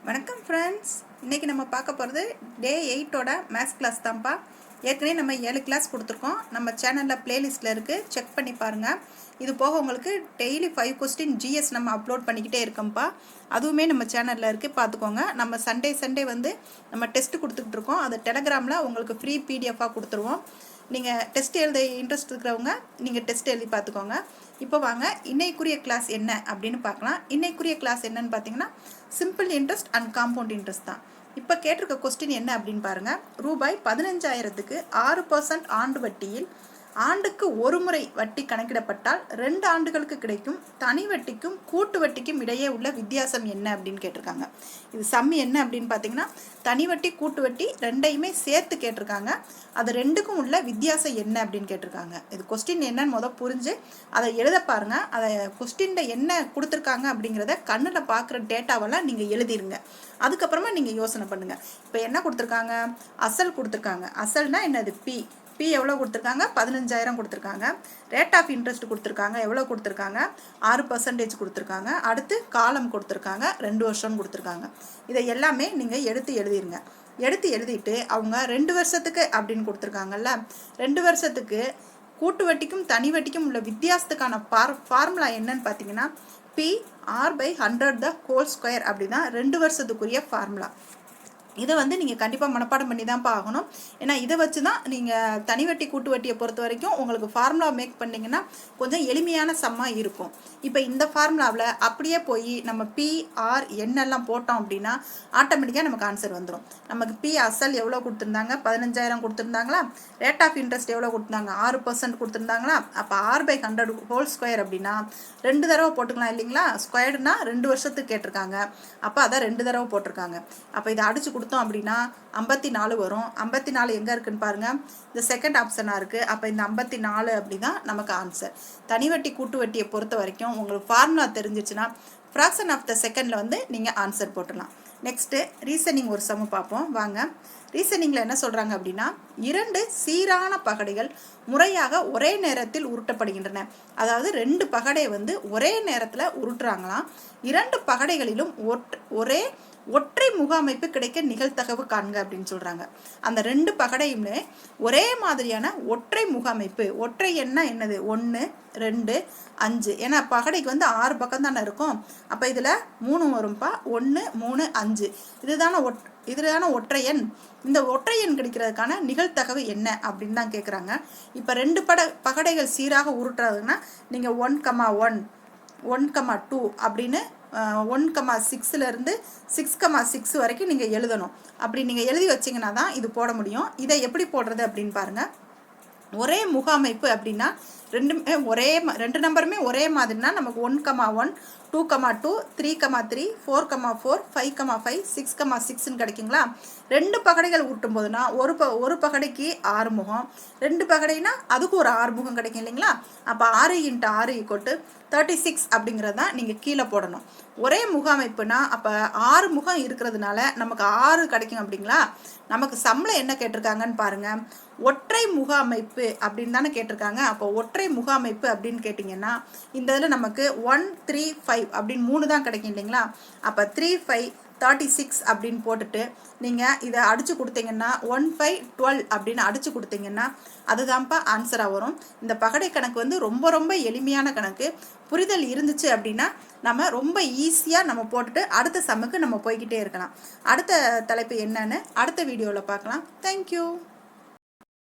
வணக்கம் ஃப்ரெண்ட்ஸ். இன்றைக்கி நம்ம பார்க்க போகிறது டே 8ஓட மேத்ஸ் கிளாஸ் தான்ப்பா. ஏற்கனவே நம்ம 7 கிளாஸ் கொடுத்துருக்கோம். நம்ம சேனலில் ப்ளேலிஸ்ட்டில் இருக்குது, செக் பண்ணி பாருங்கள். இது போக உங்களுக்கு டெய்லி 5 கொஸ்டின் ஜிஎஸ் நம்ம அப்லோட் பண்ணிக்கிட்டே இருக்கோம்ப்பா. அதுவுமே நம்ம சேனலில் இருக்குது, பார்த்துக்கோங்க. நம்ம சண்டே வந்து நம்ம டெஸ்ட்டு கொடுத்துக்கிட்டு இருக்கோம். அது டெலகிராமில் உங்களுக்கு ஃப்ரீ பிடிஎஃபாக கொடுத்துருவோம். நீங்கள் டெஸ்ட் எழுத இன்ட்ரெஸ்ட் இருக்கிறவங்க நீங்கள் டெஸ்ட் எழுதி பார்த்துக்கோங்க. இப்போ வாங்க இன்னைக்குரிய கிளாஸ் என்ன அப்படின்னு பார்க்கலாம். இன்னைக்குரிய கிளாஸ் என்னன்னு பார்த்தீங்கன்னா simple interest and compound interest தான். இப்போ கேட்டிருக்க கொஸ்டின் என்ன அப்படின்னு பாருங்கள். ரூபாய் 15,000க்கு 6% ஆண்டு வட்டியில் ஆண்டுக்கு ஒரு முறை வட்டி கணக்கிடப்பட்டால் 2 ஆண்டுகளுக்கு கிடைக்கும் தனி வட்டிக்கும் கூட்டு வட்டிக்கும் இடையே உள்ள வித்தியாசம் என்ன அப்படின்னு கேட்டிருக்காங்க. இது சம்மி என்ன அப்படின்னு பார்த்தீங்கன்னா தனி வட்டி கூட்டு வட்டி ரெண்டையுமே சேர்த்து கேட்டிருக்காங்க. அது ரெண்டுக்கும் உள்ள வித்தியாசம் என்ன அப்படின்னு கேட்டிருக்காங்க. இது கொஸ்டின் என்னன்னு புரிஞ்சு அதை எழுத பாருங்க. அதை கொஸ்டின்ல என்ன கொடுத்துருக்காங்க அப்படிங்கிறத கண்ணில் பார்க்குற டேட்டாவெல்லாம் நீங்கள் எழுதிருங்க. அதுக்கப்புறமா நீங்கள் யோசனை பண்ணுங்கள். இப்போ என்ன கொடுத்துருக்காங்க? அசல் கொடுத்துருக்காங்க. அசல்னா என்னது? பி எவ்வளோ கொடுத்துருக்காங்க? 15,000 கொடுத்துருக்காங்க. ரேட் ஆஃப் இன்ட்ரெஸ்ட் கொடுத்துருக்காங்க. எவ்வளோ கொடுத்துருக்காங்க? 6% கொடுத்துருக்காங்க. அடுத்து காலம் கொடுத்துருக்காங்க. 2 வருஷம் கொடுத்துருக்காங்க. இதை எல்லாமே நீங்கள் எடுத்து எழுதிருங்க. எடுத்து எழுதிட்டு அவங்க 2 வருஷத்துக்கு அப்படின்னு கொடுத்துருக்காங்கல்ல, 2 வருஷத்துக்கு கூட்டு வட்டிக்கும் தனி வட்டிக்கும் உள்ள வித்தியாசத்துக்கான ஃபார்முலா என்னன்னு பார்த்தீங்கன்னா PR/100 த ஹோல் ஸ்கொயர் அப்படி தான் 2 வருஷத்துக்குரிய ஃபார்முலா. இதை நீங்கள் கண்டிப்பாக மனப்பாடம் பண்ணி தான் ஆகணும். ஏன்னா இதை வச்சு தான் நீங்கள் தனி வட்டி கூட்டு வட்டியை பொறுத்த வரைக்கும் உங்களுக்கு ஃபார்முலா மேக் பண்ணிங்கன்னா கொஞ்சம் எளிமையான சம்மாக இருக்கும். இப்போ இந்த ஃபார்முலாவில் அப்படியே போய் நம்ம PRN எல்லாம் போட்டோம் அப்படின்னா ஆட்டோமேட்டிக்காக நமக்கு ஆன்சர் வந்துடும். நமக்கு P அசல் எவ்வளோ கொடுத்துருந்தாங்க? 15,000 கொடுத்துருந்தாங்களா? ரேட் ஆஃப் இன்ட்ரெஸ்ட் எவ்வளோ கொடுத்துருந்தாங்க? 6% கொடுத்துருந்தாங்களா? அப்போ R/100 ஹோல் ஸ்கொயர் அப்படின்னா 2 தடவை போட்டுக்கலாம் இல்லைங்களா? ஸ்கொயர்னா 2 வருஷத்துக்கு கேட்டிருக்காங்க. அப்போ அதான் 2 தடவை போட்டிருக்காங்க. அப்போ இதை அடிச்சு கொடுத்தோம் அப்படின்னா 54 வரும். 54 எங்கே இருக்குன்னு பாருங்கள். இந்த செகண்ட் ஆப்ஷனாக இருக்குது. அப்போ இந்த 54 அப்படி தான் நமக்கு ஆன்சர். தனி வட்டி கூட்டு வட்டியை பொறுத்த வரைக்கும் உங்களுக்கு ஃபார்முலா தெரிஞ்சிச்சுன்னா ஃப்ராக்ஷன் ஆஃப் த செகண்டில் நீங்கள் ஆன்சர் போட்டுடலாம். நெக்ஸ்ட்டு ரீசனிங் ஒரு சம பார்ப்போம் வாங்க. ரீசனிங்கில் என்ன சொல்கிறாங்க அப்படின்னா 2 சீரான பகடைகள் முறையாக ஒரே நேரத்தில் உருட்டப்படுகின்றன. அதாவது 2 பகடை ஒரே நேரத்தில் உருட்டுறாங்களாம். 2 பகடைகளிலும் ஒற்றை முகாமைப்பு கிடைக்க நிகழ்தகவு காண்க அப்படின்னு சொல்கிறாங்க. அந்த 2 பகடையுமே ஒரே மாதிரியான ஒற்றை முகாமைப்பு. ஒற்றை எண்ணா என்னது? 1, 2, 5. ஏன்னா பகடைக்கு 6 பக்கம் தானே இருக்கும். அப்போ இதில் 3 வரும்பா. 1, 3, 5. இதுதான ஒற்றை எண். இந்த ஒற்றை எண் கிடைக்கிறதுக்கான நிகழ்தகவு என்ன அப்படின்னு தான் கேட்குறாங்க. இப்போ 2 பகடைகள் சீராக உருட்டுறதுன்னா நீங்கள் 1,1, 1,2 அப்படின்னு 1,6லேருந்து 6,6 வரைக்கும் நீங்கள் எழுதணும். அப்படி நீங்கள் எழுதி வச்சிங்கன்னா தான் இது போட முடியும். இதை எப்படி போடுறது அப்படின்னு பாருங்கள். ஒரே முகாமைப்பு அப்படின்னா 2 நம்பருமே ஒரே மாதிரினா நமக்கு 1,1, 2,2, 3,3, 4,4, 5,5, 6,6ன்னு கிடைக்குங்களா? 2 பகடைகள் ஊட்டும் போதுனா ஒரு பகடைக்கு 6 முகம், 2 பகடைனா அதுக்கு ஒரு 6 முகம் கிடைக்கும் இல்லைங்களா? அப்போ 6 × 6 = 36 அப்படிங்கிறது தான் நீங்கள் கீழே போடணும். ஒரே முகாமைப்புனா அப்போ 6 முகம் இருக்கிறதுனால நமக்கு 6 கிடைக்கும் அப்படிங்களா? நமக்கு சம்பளம் என்ன கேட்டிருக்காங்கன்னு பாருங்கள். ஒற்றை முகாமைப்பு அப்படின்னு தானே கேட்டிருக்காங்க. அப்போ ஒற்றை முகாமைப்பு அப்படின்னு கேட்டிங்கன்னா இந்த இதில் நமக்கு 1, 3, 5 அப்படின்னு 3 தான் கிடைக்கும் இல்லைங்களா? அப்போ 3, 5, 36 அப்படின்னு போட்டுட்டு நீங்கள் இதை அடித்து கொடுத்தீங்கன்னா 1, 5, 12 அப்படின்னு அடித்து கொடுத்தீங்கன்னா அதுதான்ப்பா ஆன்சராக வரும். இந்த பகடை கணக்கு ரொம்ப ரொம்ப எளிமையான கணக்கு. புரிதல் இருந்துச்சு அப்படின்னா நம்ம ரொம்ப ஈஸியாக நம்ம போட்டுட்டு அடுத்த சம்முக்கு நம்ம போய்கிட்டே இருக்கலாம். அடுத்த தலைப்பு என்னன்னு அடுத்த வீடியோவில் பார்க்கலாம். தேங்க்யூ.